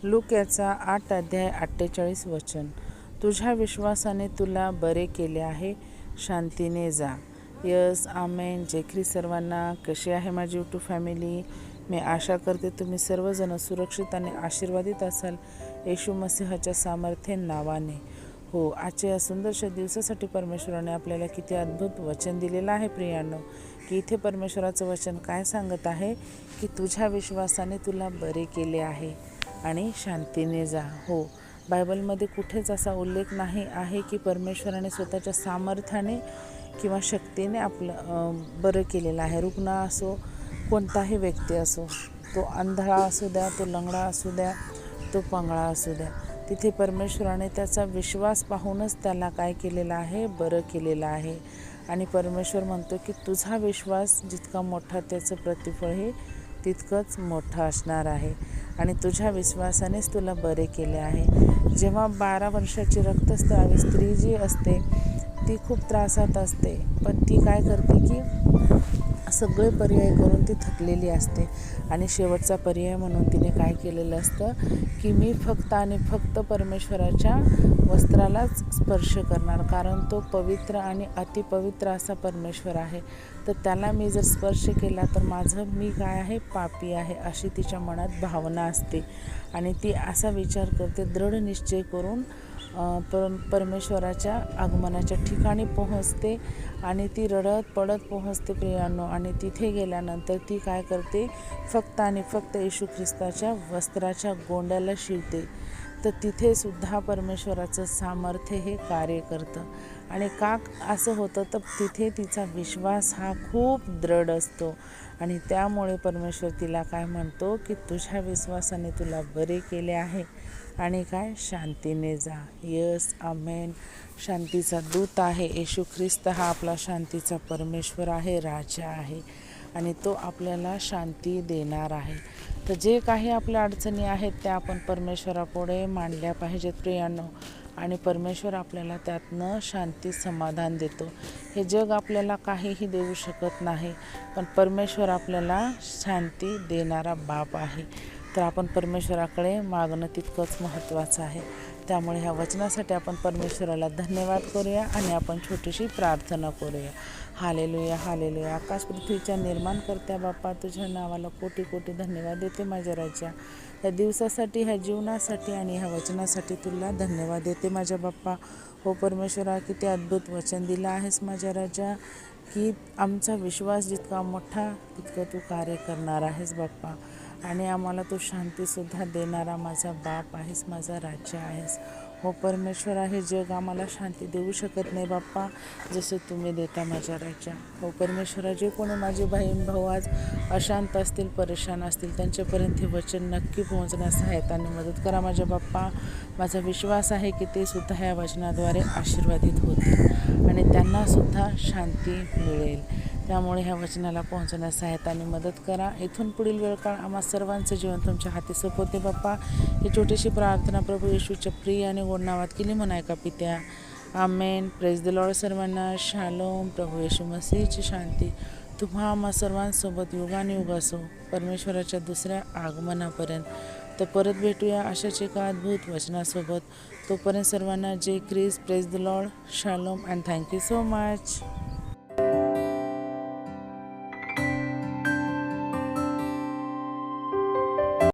Look याचा 8 अध्याय 48 वचन. तुझ्या विश्वासाने तुला बरे केले आहे, शांतीने जा. यस, आमेन. जय ख्रिस्त सर्वांना. कशी आहे माझी यूट्यूब फॅमिली? मी आशा करते तुम्ही सर्वजण सुरक्षित आणि आशीर्वादित असाल येशू मसीहाच्या सामर्थ्य नावाने. हो, आजच्या या सुंदरशा दिवसासाठी परमेश्वराने आपल्याला किती अद्भुत वचन दिलेलं आहे प्रियांनो, की इथे परमेश्वराचं वचन काय सांगत आहे, की तुझ्या विश्वासाने तुला बरे केले आहे आणि शांतीने जा. हो, बायबलमध्ये कुठेच असा उल्लेख नाही आहे की परमेश्वराने स्वतःच्या सामर्थ्याने किंवा शक्तीने आपलं बरं केलेलं आहे. रुग्ण असो, कोणताही व्यक्ती असो, तो आंधळा असू द्या, तो लंगडा असू द्या, तो पंगळा असू द्या, तिथे परमेश्वराने त्याचा विश्वास पाहूनच त्याला काय केलेलं आहे, बरं केलेलं आहे. आणि परमेश्वर म्हणतो की तुझा विश्वास जितका मोठा त्याचं प्रतिफळ हे तितकंच मोठं असणार आहे आणि तुझ्या विश्वासानेच तुला बरे केले आहे. जेव्हा 12 वर्षाची रक्तस्रावी स्त्री जी असते ती खूप त्रासात असते, पण ती काय करते की सगळे पर्याय करून ती थकलेली असते आणि शेवटचा पर्याय म्हणून तिने काय केलेलं असतं की मी फक्त आणि फक्त परमेश्वराच्या वस्त्रालाच स्पर्श करणार, कारण तो पवित्र आणि अतिपवित्र असा परमेश्वर आहे. तर त्याला मी जर स्पर्श केला तर मी काय आहे, पापी आहे अशी तिच्या मनात भावना असते आणि ती असा विचार करते, दृढ निश्चय करून परमेश्वराच्या आगमनाच्या ठिकाणी पोहोचते आणि ती रडत पडत पोहोचते प्रियांनो. आणि तिथे गेल्यानंतर ती काय करते, फक्त आणि फक्त येशू ख्रिस्ताच्या वस्त्राच्या गोंड्याला शिवते. तर तिथे सुद्धा परमेश्वराचं सामर्थ्य हे कार्य करतं. आणि का असं होतं, तर तिथे तिचा विश्वास हा खूप दृढ असतो आणि त्यामुळे परमेश्वर तिला काय म्हणतो की तुझ्या विश्वासाने तुला बरे केले आहे आणि काय, शांतीने जा. यस, आमेन. शांतीचा दूत आहे येशू ख्रिस्त. हा आपला शांतीचा परमेश्वर आहे, राजा आहे आणि तो आपल्याला शांती देणार आहे. तर जे काही आपल्या अडचणी आहेत त्या आपण परमेश्वरापुढे मांडल्या पाहिजेत प्रियांनो, आणि परमेश्वर आपल्याला त्यातनं शांती समाधान देतो. हे जग आपल्याला काहीही देऊ शकत नाही, पण परमेश्वर आपल्याला शांती देणारा बाप आहे. तर आपण परमेश्वराकडे मागणं तितकंच महत्त्वाचं आहे. त्यामुळे ह्या वचनासाठी आपण परमेश्वराला धन्यवाद करूया आणि आपण छोटीशी प्रार्थना करूया. Hallelujah, hallelujah. आकाश पृथ्वीच्या निर्माणकर्त्या बाप्पा, तुझ्या नावाला कोटी कोटी धन्यवाद देते माझ्या राजा. ह्या दिवसासाठी, ह्या जीवनासाठी आणि ह्या वचनासाठी तुला धन्यवाद देते माझ्या बाप्पा. हो परमेश्वरा, किती अद्भुत वचन दिलं आहेस माझ्या राजा, की आमचा विश्वास जितका मोठा तितकं तू कार्य करणार आहेस बाप्पा. आणि आम्हाला तू शांतीसुद्धा देणारा माझा बाप आहेस, माझा राज्य आहेस. हो परमेश्वरा, हे जग आम्हाला शांती देऊ शकत नाही बाप्पा, जसे तुम्ही देता माझ्या राज्या. हो परमेश्वरा, जे कोणी माझे बहीण भाऊ आज अशांत असतील, परेशान असतील, त्यांच्यापर्यंत हे वचन नक्की पोहोचण्यास सहायताने मदत करा माझ्या बाप्पा. माझा विश्वास आहे की ते सुद्धा ह्या वचनाद्वारे आशीर्वादित होतील आणि त्यांनासुद्धा शांती मिळेल. त्यामुळे ह्या वचनाला पोहोचण्यास सहायताने मदत करा. इथून पुढील वेळ काळ आम्हा सर्वांचं जीवन तुमच्या हाती सोपवते बाप्पा. ही छोटीशी प्रार्थना प्रभू येशूच्या प्रिय आणि गोड नावात केली म्हणाय का पित्या, आमेन. प्रेज द लॉर्ड सर्वांना. शालोम. प्रभू येशू मसीहची शांती तुम्हा आम्हा सर्वांसोबत युगानुयुग असो, परमेश्वराच्या दुसऱ्या आगमनापर्यंत. तर परत भेटूया अशाच एका अद्भुत वचनासोबत. तोपर्यंत सर्वांना जय ख्रिस्त. Praise the lord. Shalom and thank you so much.